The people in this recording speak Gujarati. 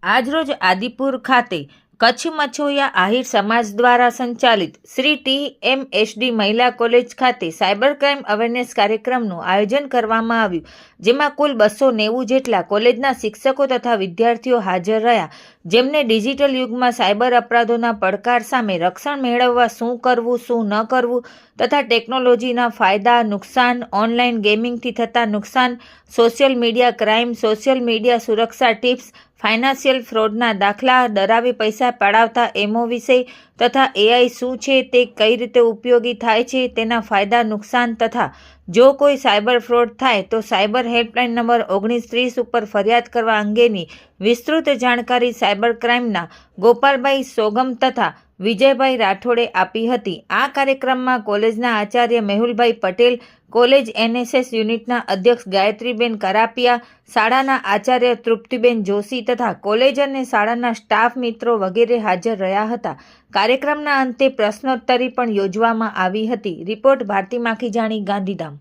આજરોજ આદિપુર ખાતે કચ્છ મછોયા આહિર સમાજ દ્વારા સંચાલિત શ્રી TMSD મહિલા કોલેજ ખાતે સાયબર ક્રાઇમ અવેરનેસ કાર્યક્રમનું આયોજન કરવામાં આવ્યું, જેમાં કુલ 290 જેટલા કોલેજના શિક્ષકો તથા વિદ્યાર્થીઓ હાજર રહ્યા, જેમને ડિજિટલ યુગમાં સાયબર અપરાધોના પડકાર સામે રક્ષણ મેળવવા શું કરવું, શું ન કરવું તથા ટેકનોલોજીના ફાયદા, નુકસાન, ઓનલાઈન ગેમિંગથી થતા નુકસાન, social media crime, social media સુરક્ષા ટિપ્સ, ફાઇનાન્શિયલ ફ્રોડના દાખલા, ડરાવી પૈસા પડાવતા એમો વિશે તથા AI શું છે તે કઈ રીતે ઉપયોગી થાય છે તેના ફાયદા, નુકસાન તથા જો કોઈ સાયબર ફ્રોડ થાય તો સાયબર હેલ્પલાઇન નંબર 1930 ઉપર ફરિયાદ કરવા અંગેની વિસ્તૃત જાણકારી સાયબર ક્રાઇમના ગોપાલભાઈ સોગમ તથા વિજયભાઈ રાઠોડે આપી હતી। આ કાર્યક્રમમાં કોલેજના આચાર્ય મેહુલભાઈ પટેલ, કોલેજ NSS યુનિટના અધ્યક્ષ ગાયત્રીબેન કરાપિયા, શાળાના આચાર્ય તૃપ્તિબેન જોશી તથા કોલેજ અને શાળાના સ્ટાફ મિત્રો વગેરે હાજર રહ્યા હતા। કાર્યક્રમના અંતે પ્રશ્નોત્તરી પણ યોજવામાં આવી હતી। રિપોર્ટ ભારતી માખીજાણી, ગાંધીધામ।